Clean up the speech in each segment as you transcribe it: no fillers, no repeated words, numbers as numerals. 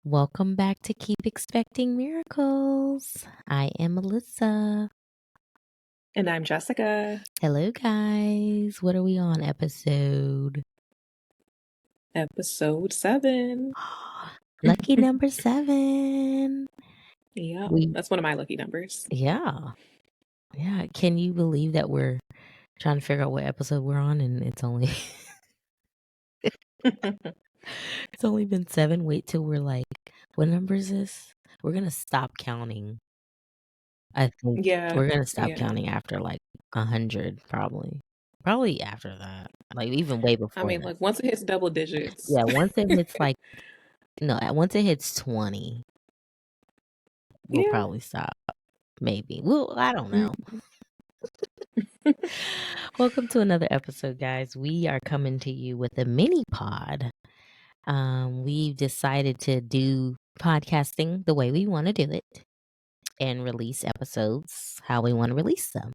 Welcome back to Keep Expecting Miracles. I am Ilissa. And I'm Jessica. Hello, guys. What are we on? Episode 7. Lucky number 7. Yeah, that's one of my lucky numbers. Yeah. Can you believe that we're trying to figure out what episode we're on and it's only it's only been 7? Wait till we're like, what number is this? We're gonna stop counting. I think we're gonna stop counting after like 100, probably. Probably after that, like even way before. I mean, that. like once it hits double digits. Yeah, once it hits once it hits 20, we'll probably stop. Maybe. Well, I don't know. Welcome to another episode, guys. We are coming to you with a mini pod. We've decided to do podcasting the way we want to do it and release episodes how we want to release them.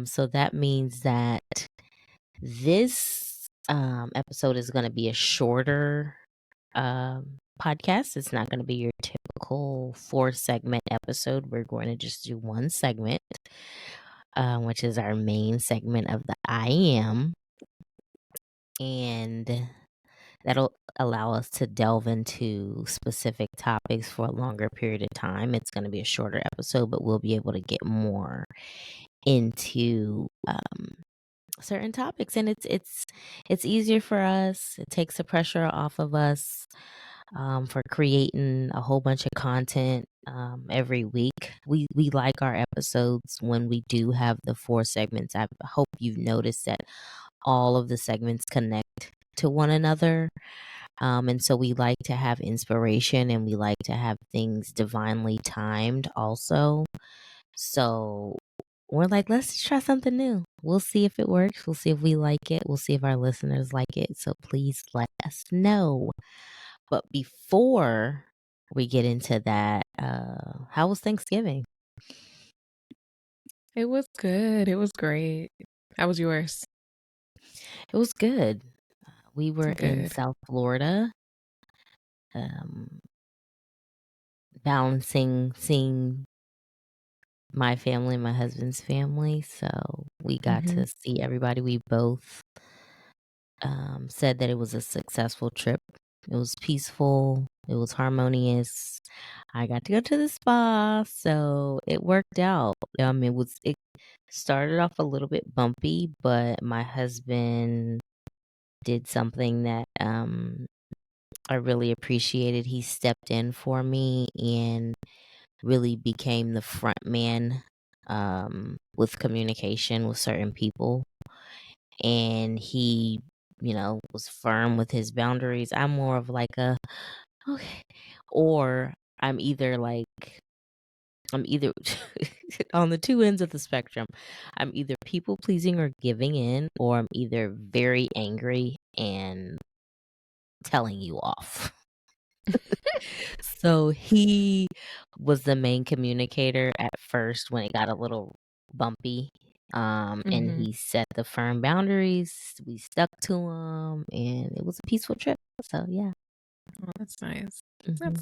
So that means that this episode is going to be a shorter podcast. It's not going to be your typical 4-segment episode. We're going to just do one segment, which is our main segment of the I Am. And that'll allow us to delve into specific topics for a longer period of time. It's going to be a shorter episode, but we'll be able to get more into certain topics, and it's easier for us. It takes the pressure off of us for creating a whole bunch of content every week. We like our episodes when we do have the 4 segments. I hope you've noticed that all of the segments connect to one another. And so we like to have inspiration and we like to have things divinely timed also. So we're like, let's try something new. We'll see if it works. We'll see if we like it. We'll see if our listeners like it. So please let us know. But before we get into that, how was Thanksgiving? It was good. It was great. How was yours? It was good. We were in South Florida, balancing seeing my family and my husband's family. So we got to see everybody. We both said that it was a successful trip. It was peaceful. It was harmonious. I got to go to the spa, so it worked out. It started off a little bit bumpy, but my husband did something that I really appreciated. He stepped in for me and really became the front man with communication with certain people. And he, was firm with his boundaries. I'm more of like okay. Or I'm either on the two ends of the spectrum. I'm either people pleasing or giving in, or I'm either very angry and telling you off. So he was the main communicator at first when it got a little bumpy. And he set the firm boundaries. We stuck to them, and it was a peaceful trip. So yeah. Oh, that's nice. That's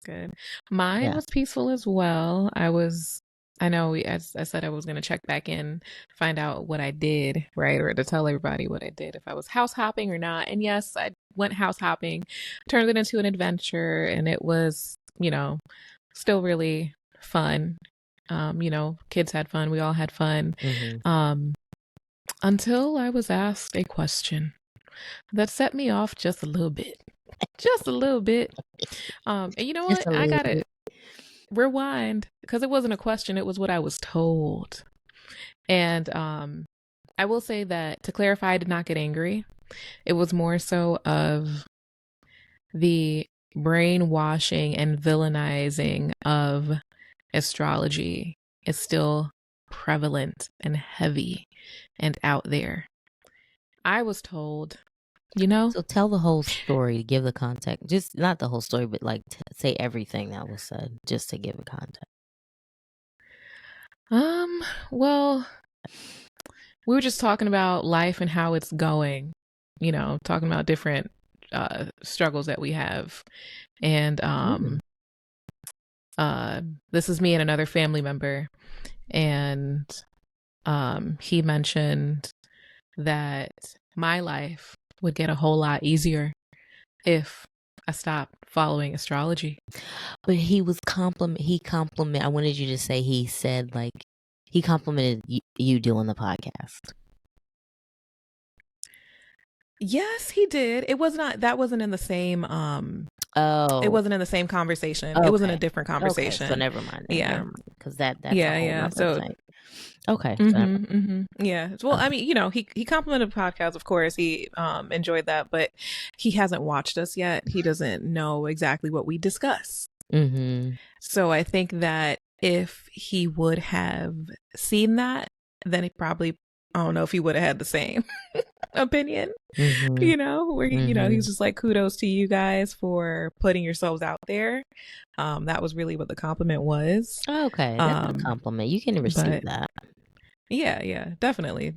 good. Mine was peaceful as well. I know as I said, I was going to check back in, find out what I did, right? Or to tell everybody what I did, if I was house hopping or not. And yes, I went house hopping, turned it into an adventure, and it was, still really fun. Kids had fun. We all had fun. Until I was asked a question that set me off just a little bit. Just a little bit. And you know what? I gotta rewind, because it wasn't a question, it was what I was told. And I will say that, to clarify, I did not get angry. It was more so of the brainwashing and villainizing of astrology is still prevalent and heavy and out there. I was told, So tell the whole story, give the context. Just not the whole story, but like say everything that was said, just to give it context. Well, we were just talking about life and how it's going, talking about different struggles that we have. And Mm. this is me and another family member. And he mentioned that my life would get a whole lot easier if I stopped following astrology. But he I wanted you to say he said, like, he complimented you doing the podcast. Yes, he did. That wasn't in the same Oh, it wasn't in the same conversation. okay. It was in a different Okay, conversation. so never mind. Yeah. Because that's Yeah, a whole yeah. nother So thing. Okay. yeah. Well, I mean, he complimented the podcast, of course. He enjoyed that, but he hasn't watched us yet. He doesn't know exactly what we discuss. So I think that if he would have seen that, then he probably, I don't know if he would have had the same opinion, where he's just like, kudos to you guys for putting yourselves out there. That was really what the compliment was. Okay, that's a compliment. You can receive that. Yeah, definitely.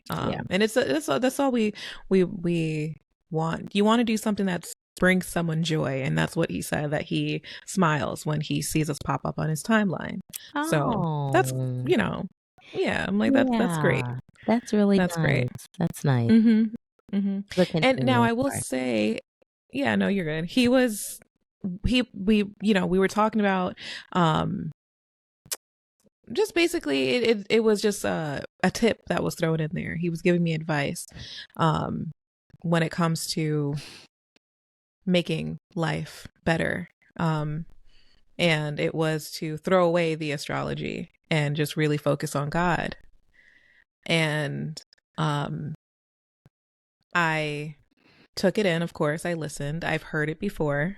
Yeah. And that's all we want. You want to do something that brings someone joy, and that's what he said, that he smiles when he sees us pop up on his timeline. So that's yeah, I'm like, that's great. That's really That's nice. great. That's nice. And now I will say, yeah, no, you're good. We were talking about just basically it was just a tip that was thrown in there. He was giving me advice when it comes to making life better. And it was to throw away the astrology and just really focus on God. And I took it in, of course. I listened. I've heard it before.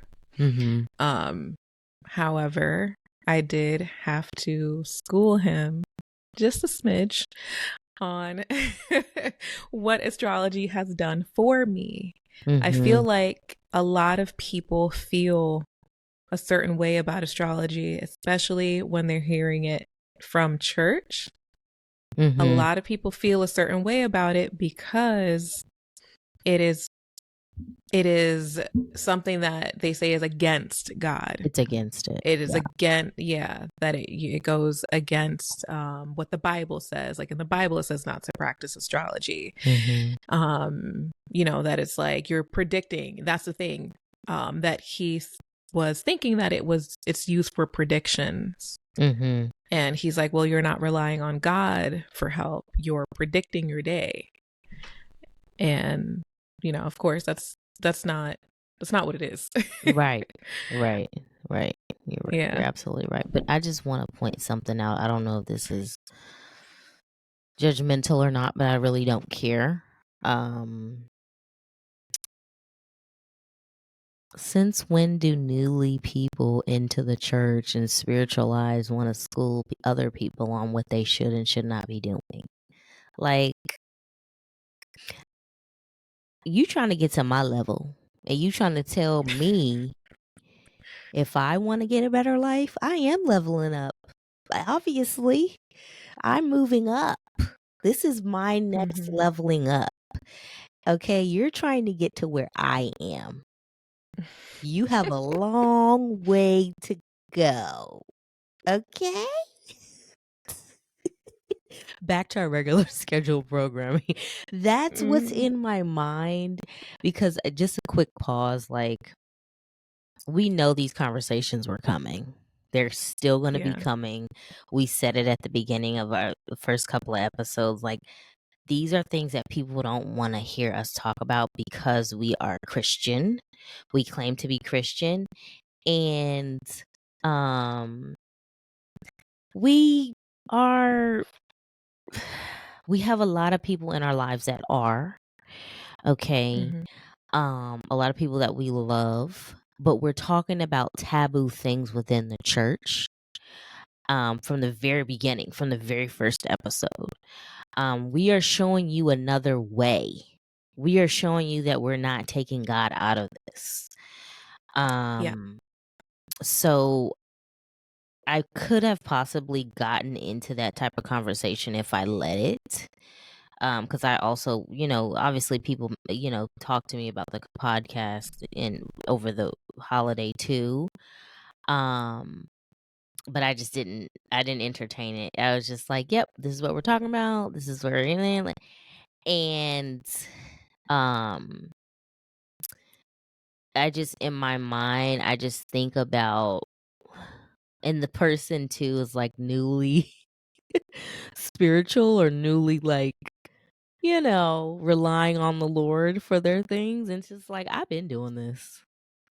However, I did have to school him just a smidge on what astrology has done for me. I feel like a lot of people feel a certain way about astrology, especially when they're hearing it from church. A lot of people feel a certain way about it because it is something that they say is against God. It's against it. It is against, that it goes against what the Bible says. Like in the Bible, it says not to practice astrology. That it's like you're predicting. That's the thing, that he was thinking that it's used for predictions. And he's like, well, you're not relying on God for help. You're predicting your day. And, of course, that's not what it is. Right. You're absolutely right. But I just want to point something out. I don't know if this is judgmental or not, but I really don't care. Since when do newly people into the church and spiritualize want to school other people on what they should and should not be doing? Like, you trying to get to my level and you trying to tell me if I want to get a better life, I am leveling up. Obviously, I'm moving up. This is my next leveling up. Okay, you're trying to get to where I am. You have a long way to go. Okay? Back to our regular scheduled programming. That's what's in my mind, because just a quick pause, like, we know these conversations were coming. They're still going to be coming. We said it at the beginning of our first couple of episodes. Like, these are things that people don't want to hear us talk about because we are Christian. We claim to be Christian. And we have a lot of people in our lives that are, okay. A lot of people that we love, but we're talking about taboo things within the church. From the very beginning, from the very first episode, we are showing you another way. We are showing you that we're not taking God out of this. So I could have possibly gotten into that type of conversation if I let it. Because I also, obviously people, talk to me about the podcast in over the holiday too. Um, but I didn't entertain it. I was just like, yep, this is what we're talking about. This is where we're in. And um I just, in my mind, I just think about, and the person too is like newly spiritual or newly like, relying on the Lord for their things. And it's just like, I've been doing this.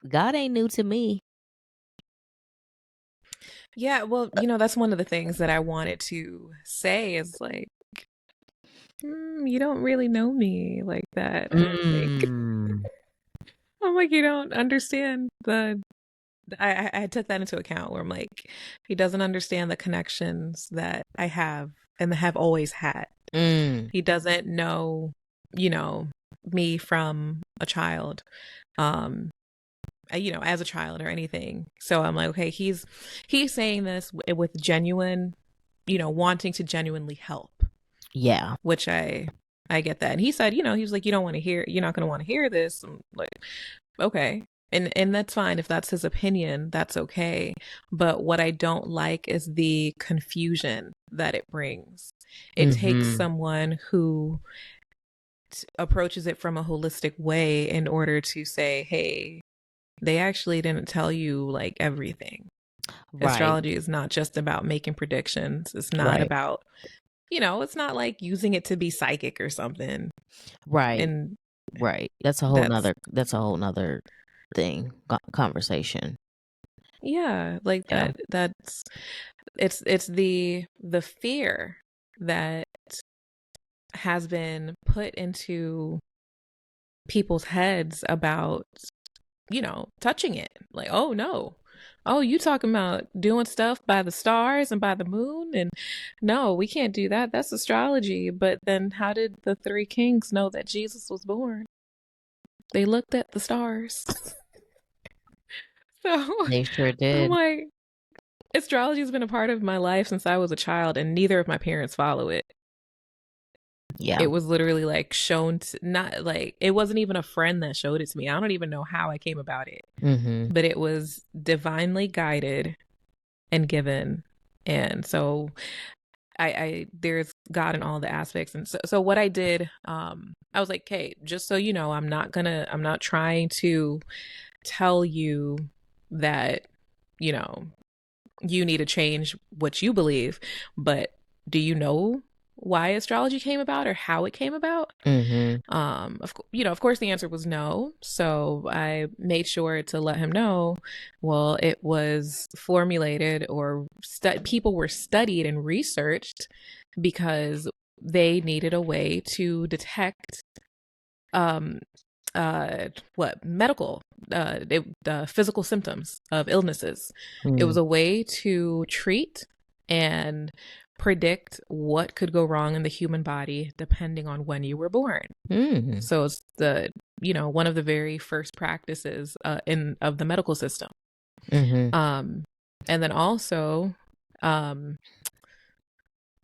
God ain't new to me. Yeah, well, that's one of the things that I wanted to say is like, you don't really know me like that, I don't think. Mm. I'm like, you don't understand I took that into account where I'm like, he doesn't understand the connections that I have and have always had. Mm. He doesn't know, you know, me from a child, as a child or anything. So I'm like, okay, he's saying this with genuine, wanting to genuinely help, Yeah. which I get that. And he said, he was like, you don't want to hear, you're not going to want to hear this. I'm like, okay. And that's fine. If that's his opinion, that's okay. But what I don't like is the confusion that it brings. It takes Mm-hmm. someone who approaches it from a holistic way in order to say, hey, they actually didn't tell you like everything. Right. Astrology is not just about making predictions. It's not Right. about, it's not like using it to be psychic or something. Right. And Right. that's, That's a whole nother thing, conversation. yeah, like Yeah. that's it's the fear that has been put into people's heads about, touching it. Like, oh no. Oh, you talking about doing stuff by the stars and by the moon? And no, we can't do that. That's astrology. But then how did the three kings know that Jesus was born? They looked at the stars. So They sure I'm did. like, astrology has been a part of my life since I was a child, and neither of my parents follow it. Yeah. It was literally like shown to, not like it wasn't even a friend that showed it to me. I don't even know how I came about it, Mm-hmm. but it was divinely guided and given. And so I there's God in all the aspects. And so what I did, I was like, okay, just so you know, I'm not trying to tell you that, you know, you need to change what you believe, but do you know why astrology came about or how it came about? Mm-hmm. Of course the answer was no. So I made sure to let him know, well, it was formulated or people were studied and researched because they needed a way to detect um what medical physical symptoms of illnesses. It was Mm. a way to treat and predict what could go wrong in the human body depending on when you were born. Mm. So it's the one of the very first practices in of the medical system. Mm-hmm. And then also, um,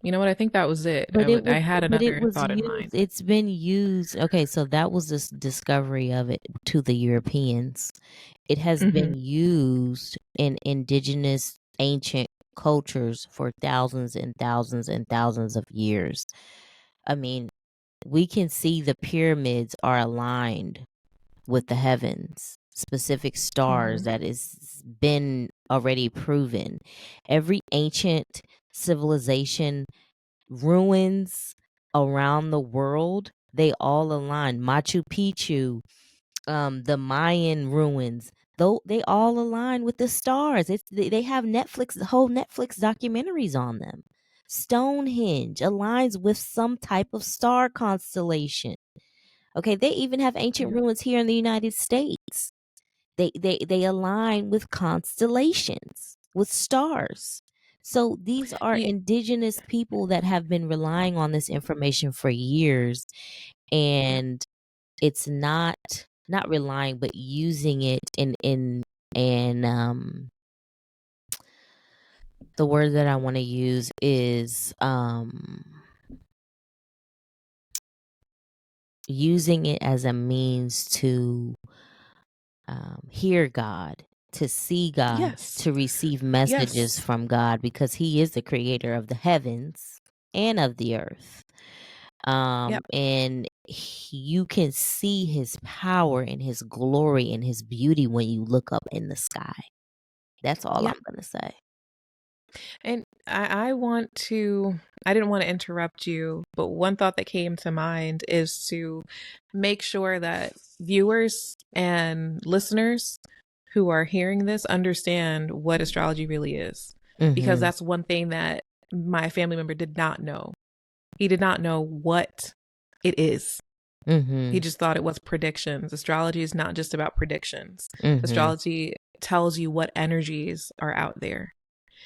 you know what? I think that was it. I had But it another was thought in mind. used. It's been used. Okay, so that was this discovery of it to the Europeans. It has Mm-hmm. been used in indigenous ancient cultures for thousands and thousands and thousands of years. I mean, we can see the pyramids are aligned with the heavens, specific stars Mm-hmm. that is been already proven. Every ancient civilization ruins around the world, they all align. Machu Picchu, the Mayan ruins, though they all align with the stars. They have Netflix, the whole Netflix documentaries on them. Stonehenge aligns with some type of star constellation. Okay, they even have ancient Yep. ruins here in the United States. They align with constellations, with stars. So these are Yeah. indigenous people that have been relying on this information for years, Yeah. and it's not relying but using it in the word that I want to use is using it as a means to hear God, to see God, Yes. to receive messages Yes. from God, because He is the creator of the heavens and of the earth. Yep. And you can see His power and His glory and His beauty when you look up in the sky. That's all Yep. I'm going to say. And I didn't want to interrupt you, but one thought that came to mind is to make sure that viewers and listeners who are hearing this understand what astrology really is. Because that's one thing that my family member did not know. He did not know what it is. He just thought it was predictions. Astrology is not just about predictions. Astrology tells you what energies are out there.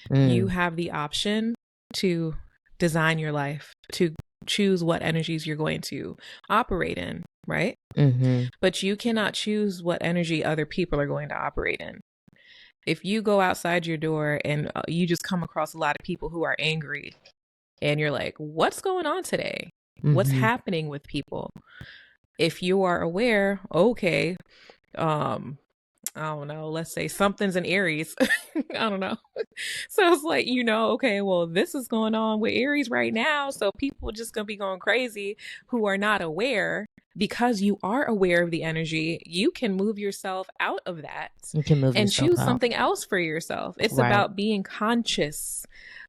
You have the option to design your life, to choose what energies you're going to operate in, right? But you cannot choose what energy other people are going to operate in. If you go outside your door and you just come across a lot of people who are angry and you're like, what's going on today? What's happening with people? If you are aware, okay, I don't know, let's say something's in Aries. I don't know. So it's like, okay, well, this is going on with Aries right now. So people are just going to be going crazy who are not aware. Because you are aware of the energy, you can move yourself out of that and choose something else for yourself. It's about being conscious,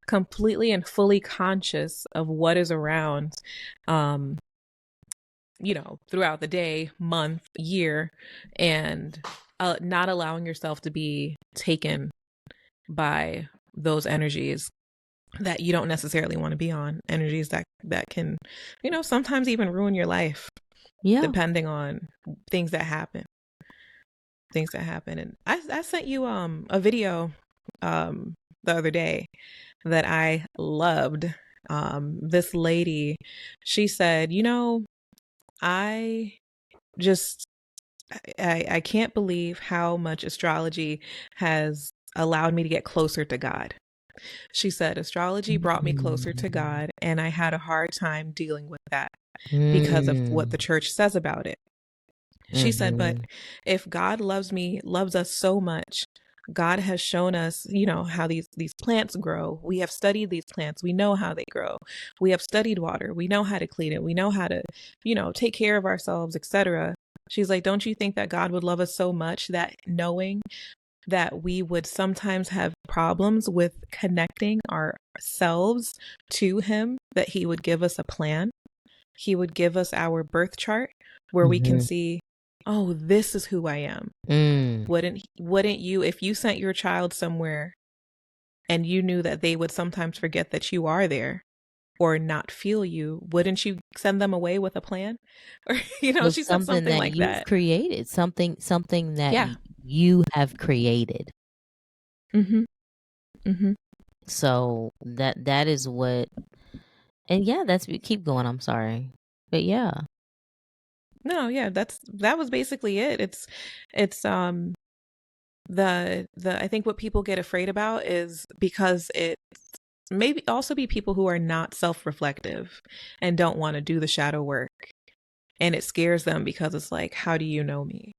completely and fully conscious of what is around, throughout the day, month, year, and not allowing yourself to be taken by those energies that you don't necessarily want to be on, energies that can, sometimes even ruin your life, depending on things that happen. And I sent you a video the other day that I loved. This lady, she said, I can't believe how much astrology has allowed me to get closer to God. She said, astrology brought me closer to God, and I had a hard time dealing with that because of what the church says about it. She said, but if God loves us so much, God has shown us, how these plants grow. We have studied these plants. We know how they grow. We have studied water. We know how to clean it. We know how to, take care of ourselves, etc. She's like, don't you think that God would love us so much that knowing that we would sometimes have problems with connecting ourselves to Him, that He would give us a plan? He would give us our birth chart where we can see, oh, this is who I am. Wouldn't you, if you sent your child somewhere and you knew that they would sometimes forget that you are there or not feel you, wouldn't you send them away with a plan? Or, she said something like that. Created something that you have created. So that is what, and that's, keep going. I'm sorry, but yeah. No, yeah, that was basically it. It's the I think what people get afraid about is because it maybe also be people who are not self-reflective and don't want to do the shadow work, and it scares them because it's like, how do you know me?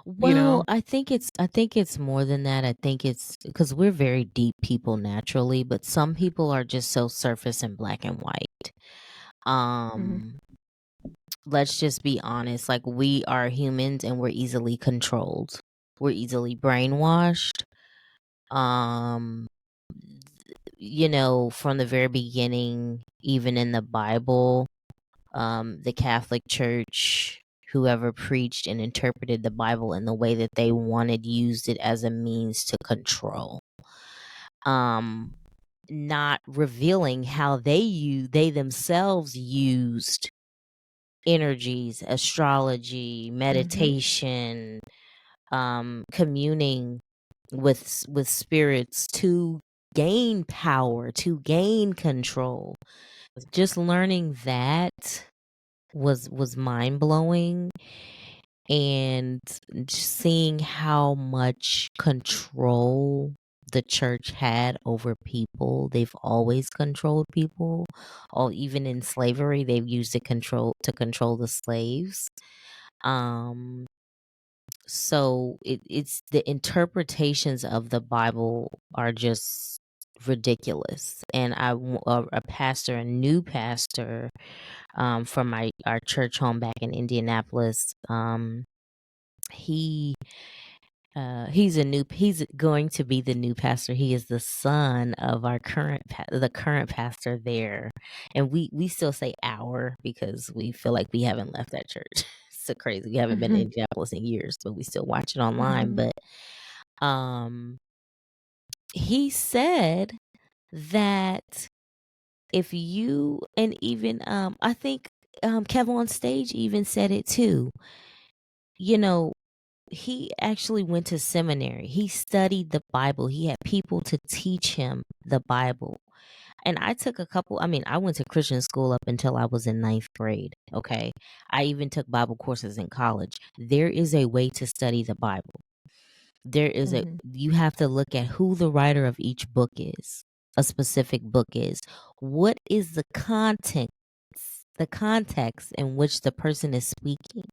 Well, I think it's more than that. I think it's because we're very deep people naturally, but some people are just so surface and black and white. Let's just be honest. Like, we are humans and we're easily controlled. We're easily brainwashed. From the very beginning, even in the Bible, the Catholic Church, whoever preached and interpreted the Bible in the way that they wanted, used it as a means to control. Not revealing how they themselves used energies, astrology, meditation, communing with spirits to gain power, to gain control. Just learning that was mind-blowing, and seeing how much control the church had over people. They've always controlled people. Or even in slavery, they've used it to control the slaves. So it's the interpretations of the Bible are just ridiculous. And a new pastor, from our church home back in Indianapolis, he he's going to be the new pastor. He is the son of our the current pastor there, and we still say our because we feel like we haven't left that church. So crazy. We haven't been in Indianapolis in years, but we still watch it online. But he said that if you, and even I think Kevin on stage even said it too. You know, he actually went to seminary. He studied the Bible. He had people to teach him the Bible. And I took I went to Christian school up until I was in ninth grade. Okay. I even took Bible courses in college. There is a way to study the Bible. You have to look at who the writer of each book is, a specific book is. What is the context in which the person is speaking?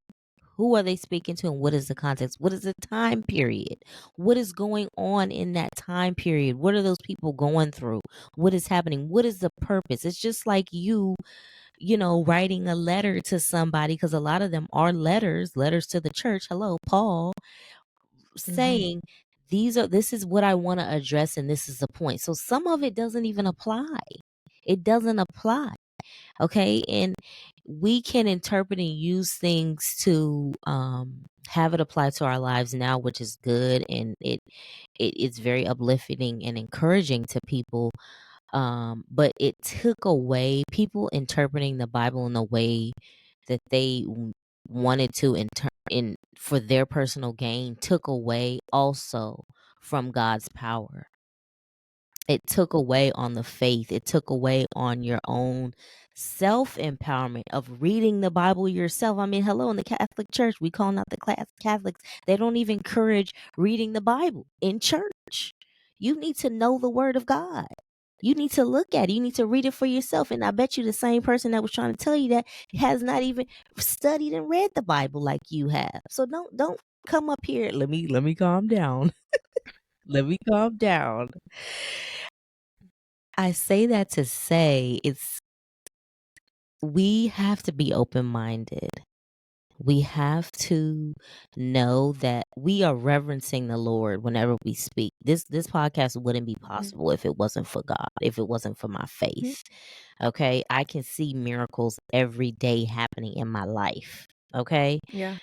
Who are they speaking to, and what is the context? What is the time period? What is going on in that time period? What are those people going through? What is happening? What is the purpose? It's just like writing a letter to somebody, because a lot of them are letters to the church. Hello, Paul, saying this is what I want to address, and this is the point. So some of it doesn't even apply. It doesn't apply. Okay. And we can interpret and use things to have it apply to our lives now, which is good, and it's very uplifting and encouraging to people. But it took away people interpreting the Bible in the way that they wanted to in for their personal gain, took away also from God's power. It took away on the faith. It took away on your own self-empowerment of reading the Bible yourself. I mean, hello, in the Catholic Church, we call out the Catholics. They don't even encourage reading the Bible in church. You need to know the Word of God. You need to look at it. You need to read it for yourself. And I bet you the same person that was trying to tell you that has not even studied and read the Bible like you have. So don't come up here. Let me calm down. Let me calm down. I say that to say we have to be open-minded. We have to know that we are reverencing the Lord whenever we speak. This podcast wouldn't be possible if it wasn't for God, if it wasn't for my faith. Okay? I can see miracles every day happening in my life. Okay? Yeah.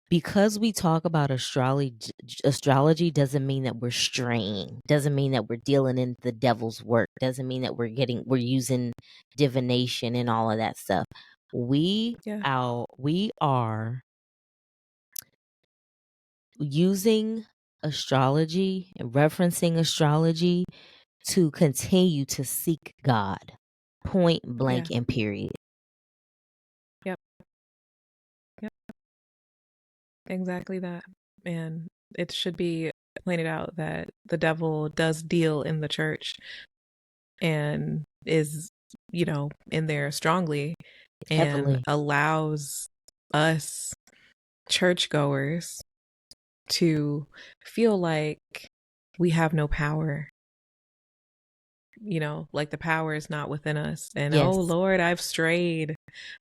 Because we talk about astrology doesn't mean that we're straying, doesn't mean that we're dealing in the devil's work, doesn't mean that we're using divination and all of that stuff. We are using astrology and referencing astrology to continue to seek God, point blank and period. Yep. Exactly that. And it should be pointed out that the devil does deal in the church and is, in there strongly and Heavily. allows us churchgoers to feel like we have no power. Like the power is not within us. And Yes. oh Lord, I have strayed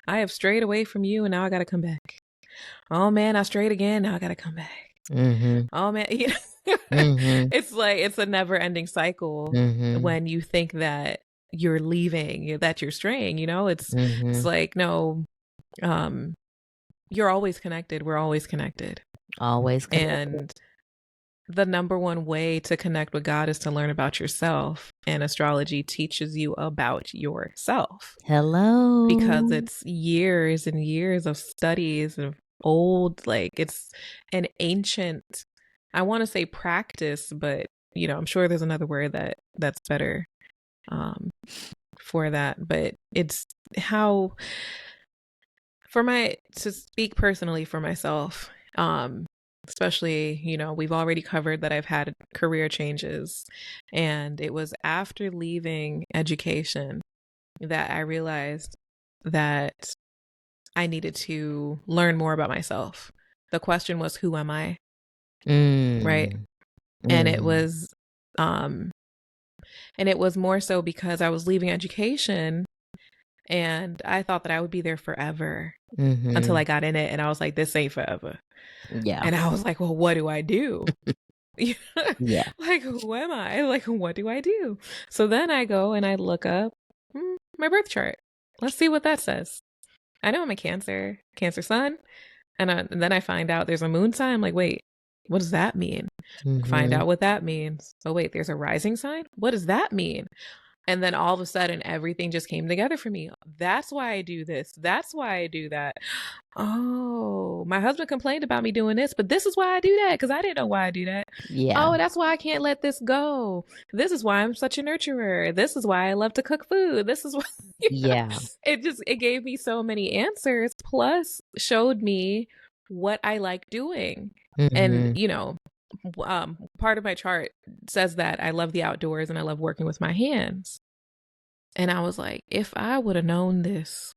away from you, and now I got to come back. Oh man, I strayed again. Now I got to come back. Oh man, it's like it's a never-ending cycle when you think that you're leaving, that you're straying. It's like no, you're always connected. We're always connected. Always connected. And the number one way to connect with God is to learn about yourself. And astrology teaches you about yourself. Hello. Because it's years and years of studies of old, like it's an ancient, I want to say practice, but I'm sure there's another word that's better for that. But it's how, to speak personally for myself, especially, we've already covered that I've had career changes. And it was after leaving education that I realized that I needed to learn more about myself. The question was, who am I? Right. Mm. And it Mm. was, more so because I was leaving education and I thought that I would be there forever until I got in it. And I was like, this ain't forever. Yeah. And I was like, well, what do I do? Yeah. Like, who am I? Like, what do I do? So then I go and I look up my birth chart. Let's see what that says. I know I'm a Cancer sun. And then I find out there's a moon sign. I'm like, wait, what does that mean? Find out what that means. Oh, wait, there's a rising sign? What does that mean? And then all of a sudden, everything just came together for me. That's why I do this. That's why I do that. Oh, my husband complained about me doing this, but this is why I do that because I didn't know why I do that. Yeah. Oh, that's why I can't let this go. This is why I'm such a nurturer. This is why I love to cook food. This is why. Yeah. It gave me so many answers, plus showed me what I like doing. And, part of my chart says that I love the outdoors and I love working with my hands. And I was like, if I would have known this,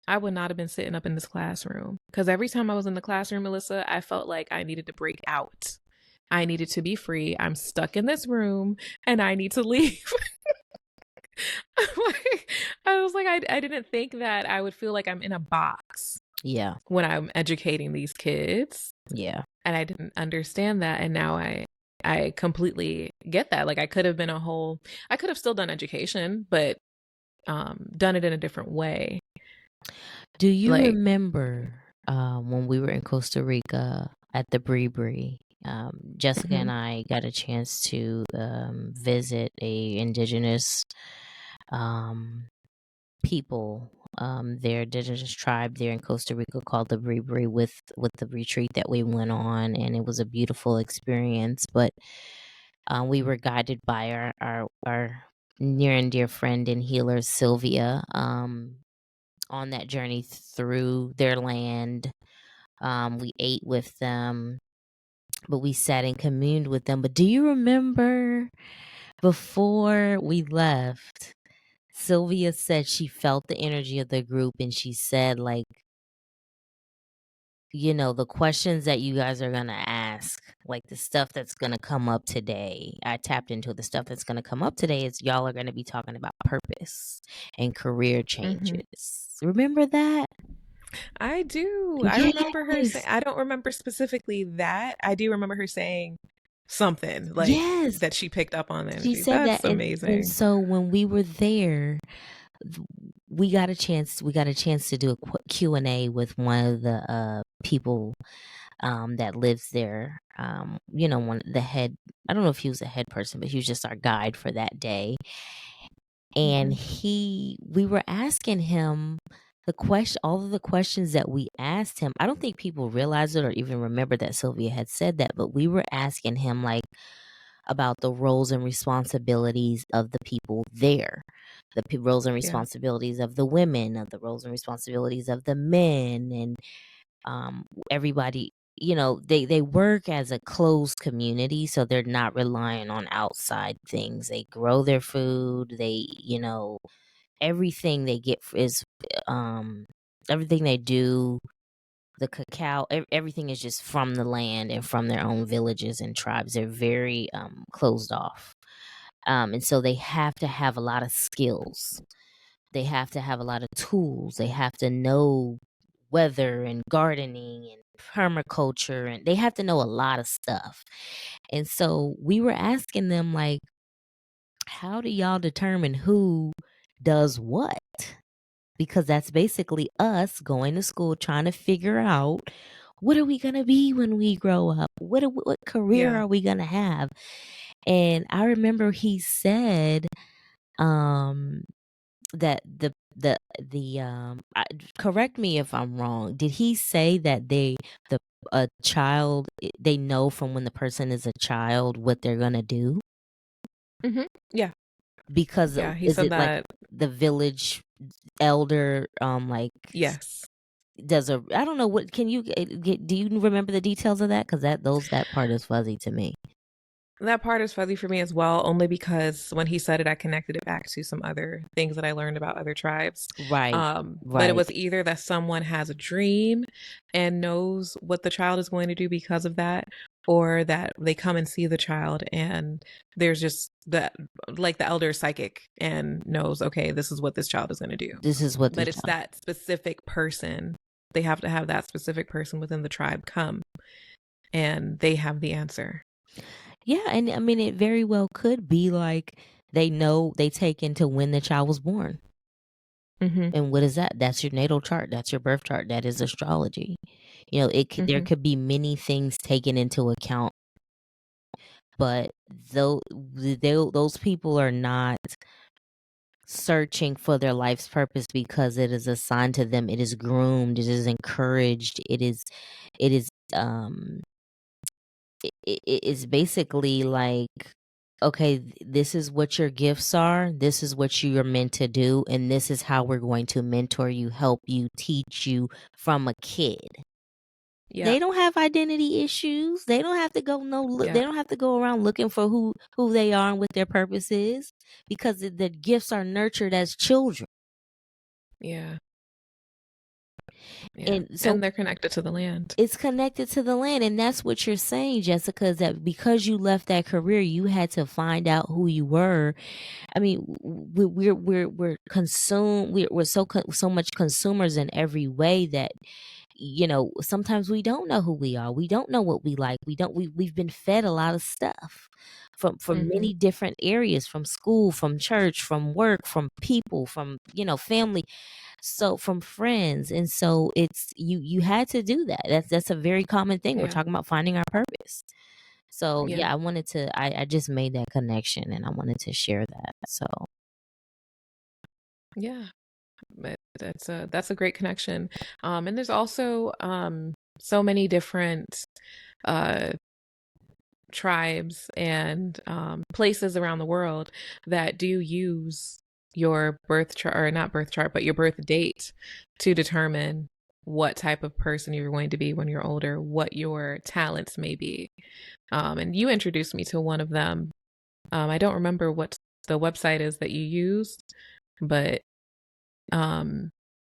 I would not have been sitting up in this classroom. Because every time I was in the classroom, Ilissa, I felt like I needed to break out. I needed to be free. I'm stuck in this room and I need to leave. I was like, I didn't think that I would feel like I'm in a box. Yeah. When I'm educating these kids. Yeah. And I didn't understand that. And now I completely get that. Like I could have still done education, but done it in a different way. Do you remember when we were in Costa Rica at the Bri? Jessica and I got a chance to visit a indigenous people, their indigenous tribe there in Costa Rica called the Bri with the retreat that we went on, and it was a beautiful experience. But we were guided by our near and dear friend and healer Sylvia on that journey through their land. We ate with them, but we sat and communed with them. But do you remember before we left, Sylvia said she felt the energy of the group and she said, like, the questions that you guys are going to ask, like the stuff that's going to come up today. I tapped into the stuff that's going to come up today is y'all are going to be talking about purpose and career changes. Remember that? I do. Yes. I remember her saying, I don't remember specifically that. I do remember her saying something like that she picked up on. She said that's amazing. And so when we were there, we got a chance to do a Q&A with one of the people that lives there. One the head, I don't know if he was a head person, but he was just our guide for that day. And we were asking him all of the questions that we asked him. I don't think people realize it or even remember that Sylvia had said that, but we were asking him like about the roles and responsibilities of the people there, the roles and responsibilities of the women, of the roles and responsibilities of the men, and everybody. They work as a closed community, so they're not relying on outside things. They grow their food. They, everything they get is everything they do, the cacao, everything is just from the land and from their own villages and tribes. They're very closed off. And so they have to have a lot of skills. They have to have a lot of tools. They have to know weather and gardening and permaculture, and they have to know a lot of stuff. And so we were asking them, like, how do y'all determine who does what? Because that's basically us going to school trying to figure out, what are we going to be when we grow up? What career are we going to have? And I remember he said that correct me if I'm wrong. Did he say that a child, they know from when the person is a child what they're going to do? Yeah. Because he is said it that like the village elder, like yes, I don't know what, can you do you remember the details of that? Because that part is fuzzy to me. That part is fuzzy for me as well, only because when he said it, I connected it back to some other things that I learned about other tribes. Right. But it Right. was either that someone has a dream and knows what the child is going to do because of that, or that they come and see the child and there's just that, like the elder is psychic and knows, okay, this is what this child is going to do. This is what the But it's child. that specific person. They have to have that specific person within the tribe come and they have the answer. Yeah, and I mean, it very well could be like they know, they take into when the child was born. Mm-hmm. And what is that? That's your natal chart. That's your birth chart. That is astrology. There Mm-hmm. could be many things taken into account, but those people are not searching for their life's purpose because it is assigned to them. It is groomed. It is encouraged. It is it is basically like, okay, this is what your gifts are, this is what you are meant to do, and this is how we're going to mentor you, help you, teach you from a kid. Yeah. They don't have identity issues. They don't have to go they Yeah. don't have to go around looking for who they are and what their purpose is, because the gifts are nurtured as children. Yeah. Yeah. And so And they're connected to the land. it's connected to the land, and that's what you're saying, Jessica, is that because you left that career, you had to find out who you were. I mean, we're consumed. We're so much consumers in every way that, sometimes we don't know who we are. We don't know what we like. We've been fed a lot of stuff from Mm-hmm. many different areas, from school, from church, from work, from people, from family, so from friends. And so it's you had to do that. That's a very common thing. We're Yeah. talking about finding our purpose. So Yeah. yeah, I just made that connection, and I wanted to share that. So Yeah. But that's a great connection. And there's also so many different uh tribes and places around the world that do use your birth chart, or not birth chart, but your birth date to determine what type of person you're going to be when you're older, what your talents may be. And you introduced me to one of them. I don't remember what the website is that you used, but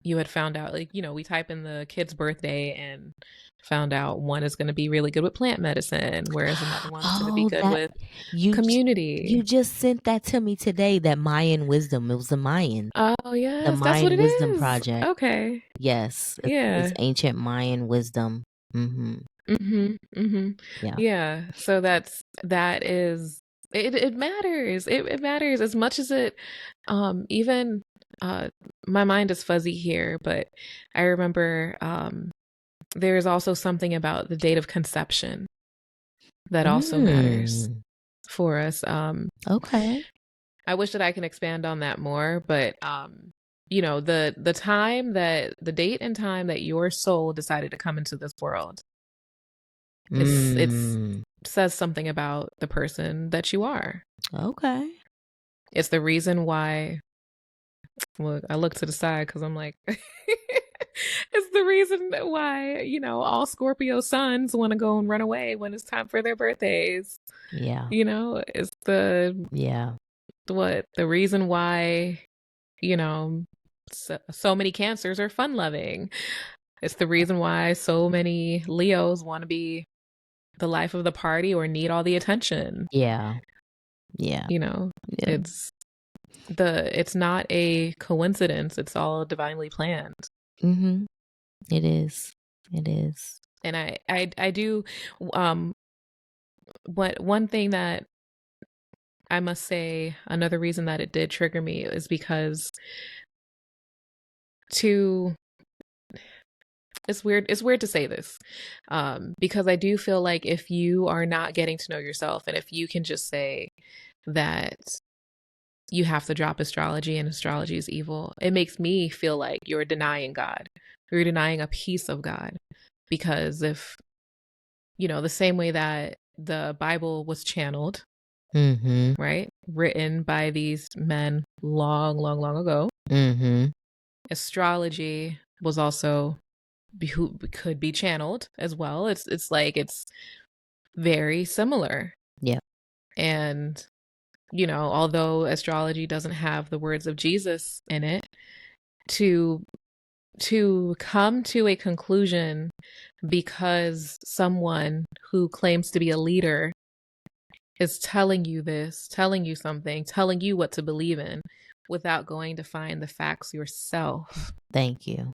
you had found out, like, we type in the kid's birthday and found out one is going to be really good with plant medicine, whereas another one's going to be oh, good that with you community. just sent that to me today. That Mayan wisdom. It was Oh, the yes, that's what Mayan it wisdom is. project. Okay. Yes, it's Yeah. ancient Mayan wisdom. Mm-hmm. Mm-hmm. Yeah. Yeah. So that is it matters. It matters as much as it even my mind is fuzzy here, but I remember there is also something about the date of conception that also matters Mm, for us. okay. I wish that I can expand on that more, but the time that the date and time that your soul decided to come into this world, it's Mm, says something about the person that you are. okay. It's the reason why. Look, I look to the side because I'm like, it's the reason why all Scorpio suns want to go and run away when it's time for their birthdays. Yeah. It's the Yeah. what the reason why so many Cancers are fun loving. It's the reason why so many Leos want to be the life of the party or need all the attention. Yeah. Yeah. Yeah. It's it's not a coincidence. It's all divinely planned. Mhm. It is. It is. And I do one thing that I must say, another reason that it did trigger me is because to it's weird to say this, because I do feel like if you are not getting to know yourself, and if you can just say that you have to drop astrology and astrology is evil, it makes me feel like you're denying God. You're denying a piece of God. Because if, the same way that the Bible was channeled, Mhm. right? Written by these men long, long, long ago, Mhm. astrology was also who could be channeled as well. It's like it's very similar. Yeah. And although astrology doesn't have the words of Jesus in it, to come to a conclusion because someone who claims to be a leader is telling you this, telling you something, telling you what to believe in without going to find the facts yourself. Thank you.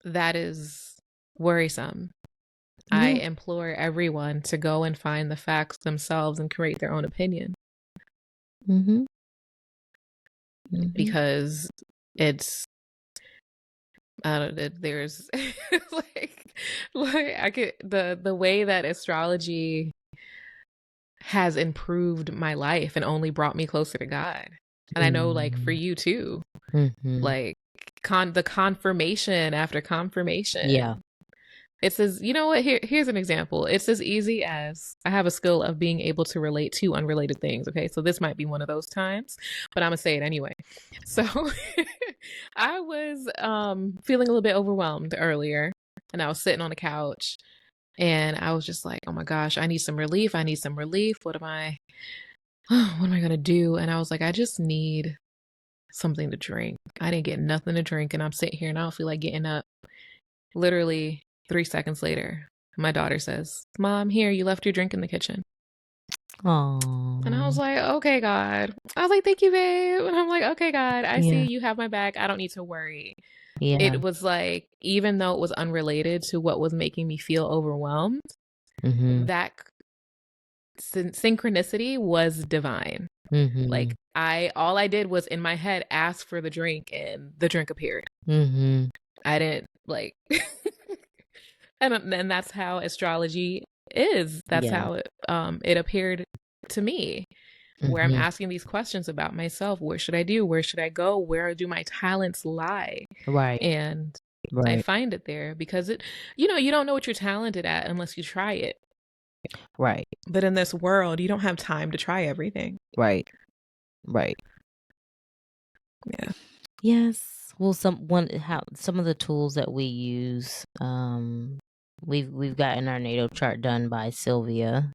That is worrisome. I implore everyone to go and find the facts themselves and create their own opinion. Mm-hmm. Because it's, I don't know, there's like I could, the way that astrology has improved my life and only brought me closer to God. And I know, like, for you too, like the confirmation after confirmation. Yeah. It's as, you know what, here's an example. It's as easy as I have a skill of being able to relate to unrelated things. Okay, so this might be one of those times, but I'm gonna say it anyway. So I was feeling a little bit overwhelmed earlier, and I was sitting on the couch, and I was just like, oh my gosh, I need some relief. I need some relief. What am I gonna do? And I was like, I just need something to drink. I didn't get nothing to drink, and I'm sitting here and I don't feel like getting up. Literally 3 seconds later, my daughter says, Mom, here, you left your drink in the kitchen. Aww. And I was like, okay, God. I was like, thank you, babe. And I'm like, okay, God, I see you have my back. I don't need to worry. Yeah. It was like, even though it was unrelated to what was making me feel overwhelmed, that synchronicity was divine. Like, all I did was in my head ask for the drink, and the drink appeared. I didn't like, and that's how astrology is. That's how it appeared to me, where I'm asking these questions about myself. What should I do? Where should I go? Where do my talents lie? Right. And I find it there because you don't know what you're talented at unless you try it. Right. But in this world, you don't have time to try everything. Right. Yeah. Yes. Well, some of the tools that we use, we've gotten our natal chart done by Sylvia,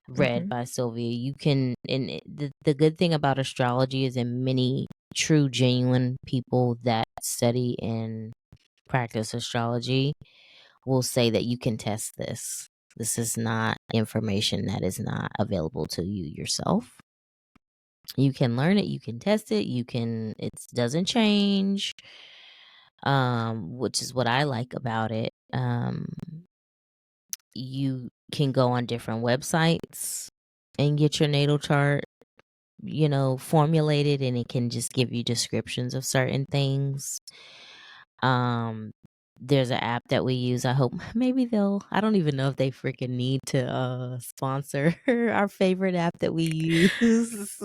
read by Sylvia. You can, and the good thing about astrology is that many true, genuine people that study and practice astrology will say that you can test this. This is not information that is not available to you yourself. You can learn it, you can test it, it doesn't change. Which is what I like about it. You can go on different websites and get your natal chart, formulated, and it can just give you descriptions of certain things. There's an app that we use. I hope maybe I don't even know if they freaking need to sponsor our favorite app that we use.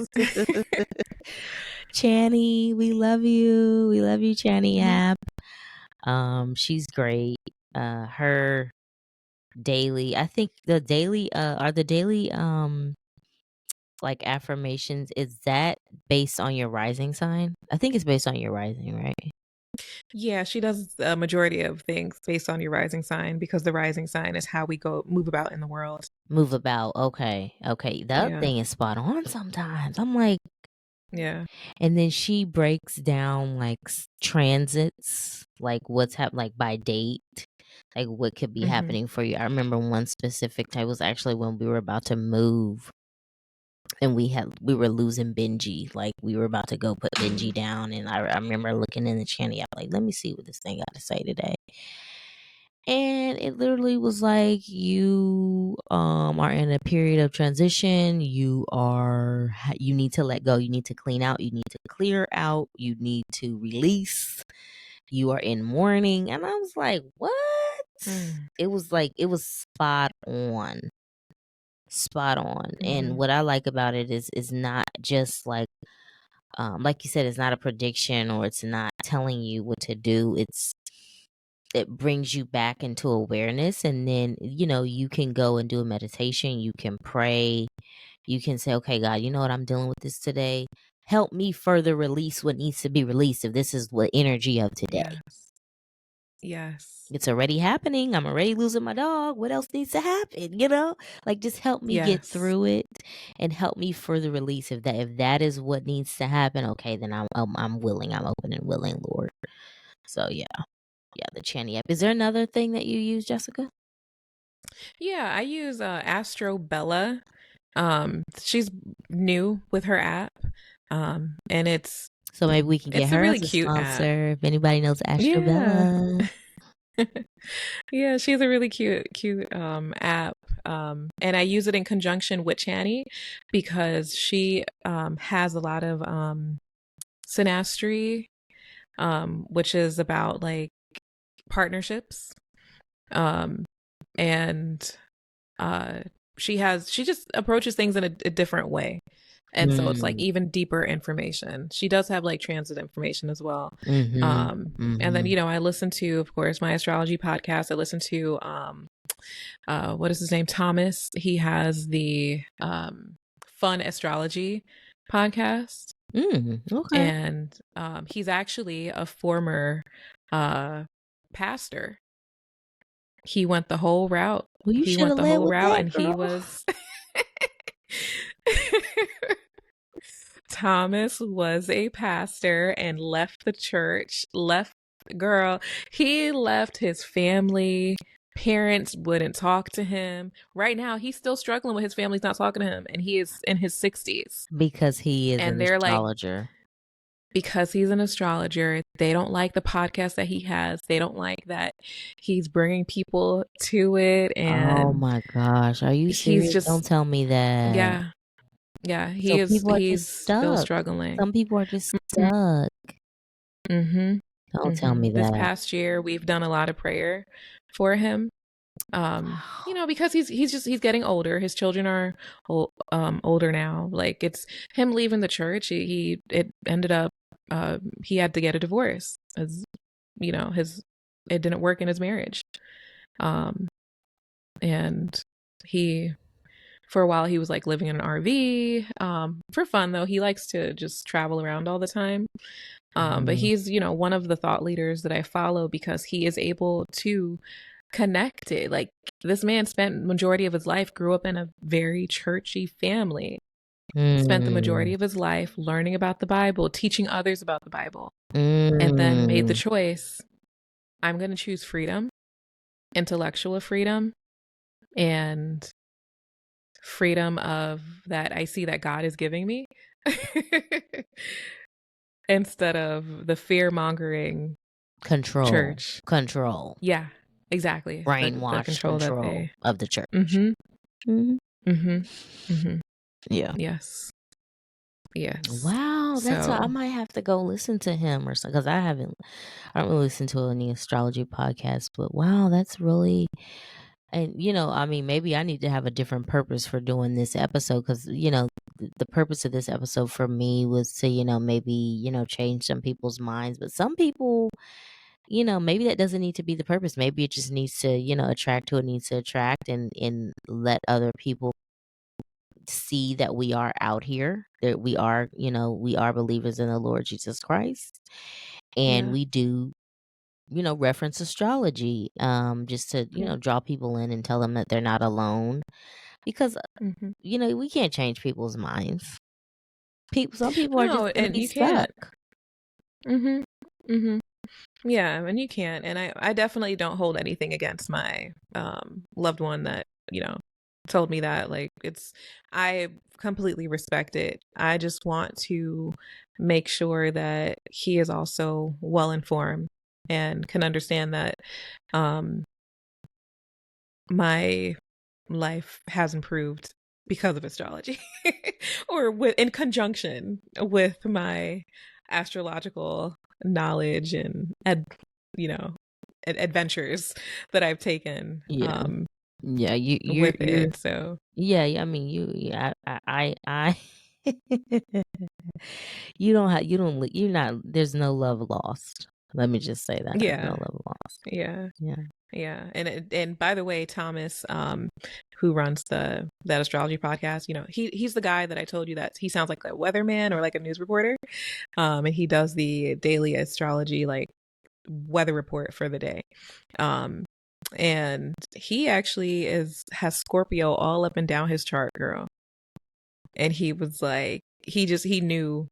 Channy, we love you. We love you, Channy app. She's great. Her daily, I think the daily like affirmations, is that based on your rising sign? I think it's based on your rising, right? Yeah, she does a majority of things based on your rising sign, because the rising sign is how we move about in the world. Move about. Okay. That thing is spot on sometimes. I'm like, yeah. And then she breaks down like transits, like what's like by date, like what could be happening for you. I remember one specific time was actually when we were about to move, and we were losing Benji. Like we were about to go put Benji down, and I remember looking in the channel, like, let me see what this thing got to say today. And it literally was like, you are in a period of transition. You need to let go. You need to clean out. You need to clear out. You need to release. You are in mourning. And I was like, what? It was spot on. And what I like about it is not just like you said, it's not a prediction, or it's not telling you what to do. It brings you back into awareness, and then you can go and do a meditation. You can pray. You can say, okay, God, you know what, I'm dealing with this today. Help me further release what needs to be released, if this is what energy of today. Yes. It's already happening. I'm already losing my dog. What else needs to happen? Like just help me get Yes. through it and help me further release. If that is what needs to happen, okay, then I'm willing. I'm open and willing, Lord. So yeah, the Chani app. Is there another thing that you use, Jessica? Yeah, I use Astro Bella. She's new with her app. And it's So maybe we can get a her really as a cute app. sponsor. If anybody knows Yeah. Astrobella. Yeah, she's a really cute app. And I use it in conjunction with Chani because she has a lot of synastry, which is about like partnerships. Um, and she just approaches things in a different way. And so it's like even deeper information. She does have like transit information as well. And then, I listen to, of course, my astrology podcast. I listen to, what is his name? Thomas. He has the Fun Astrology podcast. Okay. And he's actually a former pastor. He went the whole route. Well, you should have led with that, And girl. he was Thomas was a pastor and left the church, he left his family. Parents wouldn't talk to him. Right now, he's still struggling with his family's not talking to him, and he is in his 60s. Because he is an astrologer. Because he's an astrologer, they don't like the podcast that he has. They don't like that he's bringing people to it. And oh my gosh, are you serious? Don't tell me that. Yeah. He's still struggling. Some people are just stuck. Don't tell me that. This past year, we've done a lot of prayer for him. Because he's getting older. His children are older now. Like it's him leaving the church. It ended up he had to get a divorce, as it didn't work in his marriage. And for a while he was like living in an RV for fun, though. He likes to just travel around all the time. But he's one of the thought leaders that I follow because he is able to connect it. Like this man spent majority of his life, grew up in a very churchy family, spent the majority of his life learning about the Bible, teaching others about the Bible, and then made the choice, I'm going to choose freedom, intellectual freedom, and freedom of that I see that God is giving me instead of the fear-mongering church. Control. Yeah, exactly. Brainwash control of the church. Yeah. Yes. Wow, that's why I might have to go listen to him or something, because I don't really listen to any astrology podcasts, but wow, that's really. And, maybe I need to have a different purpose for doing this episode because, the purpose of this episode for me was to, maybe, change some people's minds. But some people, maybe that doesn't need to be the purpose. Maybe it just needs to, attract who it needs to attract and let other people see that we are out here, that we are, we are believers in the Lord Jesus Christ. And we do reference astrology, just to, draw people in and tell them that they're not alone, because, we can't change people's minds. Some people are just going to be stuck. Yeah, and you can't. And I definitely don't hold anything against my loved one that, told me that. Like I completely respect it. I just want to make sure that he is also well informed and can understand that my life has improved because of astrology or in conjunction with my astrological knowledge and adventures that I've taken you're with it. So I mean I you're not, there's no love lost. Let me just say that. Yeah. No love lost. Yeah. And by the way, Thomas, who runs that astrology podcast, he's the guy that I told you that he sounds like a weatherman or like a news reporter. And he does the daily astrology, like weather report for the day. And he actually has Scorpio all up and down his chart, girl. And he was like, he knew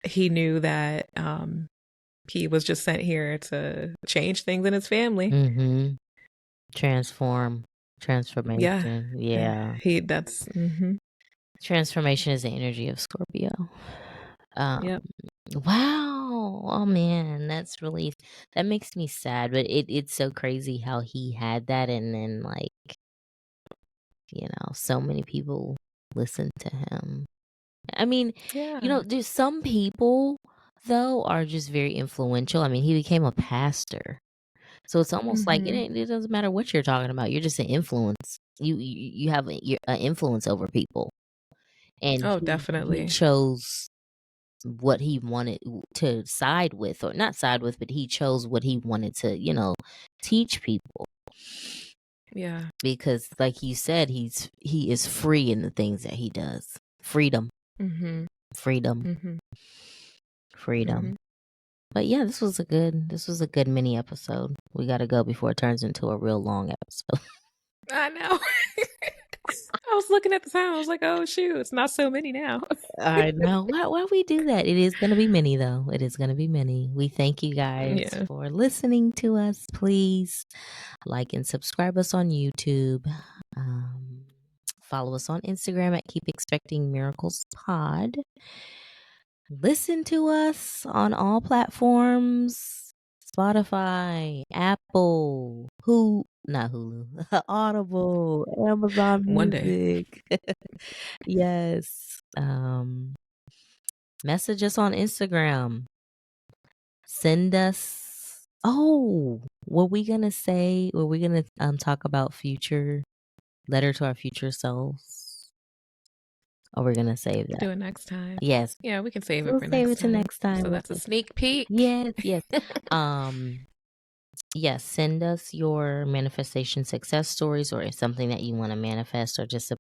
that he was just sent here to change things in his family. Mm-hmm. Transformation. Yeah. Transformation is the energy of Scorpio. Yep. Wow. Oh man, that makes me sad, but it's so crazy how he had that, and then like, so many people listen to him. I mean, Yeah. there's some people though are just very influential. I mean, he became a pastor. So it's almost like it doesn't matter what you're talking about. You're just an influence. You have an influence over people, and Oh, he definitely. chose what he wanted to side with, or not side with, but he chose what he wanted to teach people. Yeah. Because like you said, he is free in the things that he does. Freedom. Freedom. Freedom. But yeah, this was a good mini episode. We got to go before it turns into a real long episode. I know. I was looking at the time. I was like, oh shoot, it's not so many now. I know. Why we do that? It is going to be many though. It is going to be many. We thank you guys for listening to us. Please like and subscribe us on YouTube. Follow us on Instagram at Keep Expecting Miracles Pod. Listen to us on all platforms: Spotify, Apple, not Hulu, Audible, Amazon One day. Music. Yes. Message us on Instagram. Send us. Oh, were we gonna talk about future letter to our future selves? Or we're gonna save that? Do it next time. Yes. Yeah, we can save it We'll for save next it to time. next time. So that's a sneak peek. Yes. Yes, send us your manifestation success stories, or something that you want to manifest, or just a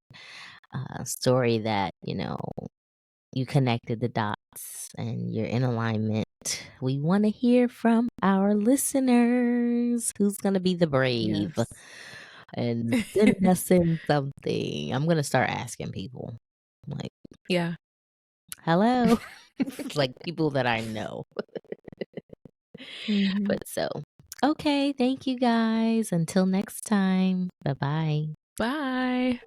story that, you connected the dots and you're in alignment. We want to hear from our listeners. Who's going to be the brave and send us in something? I'm going to start asking people. Like, yeah. Hello. Like people that I know. But okay, thank you guys. Until next time. Bye-bye. Bye.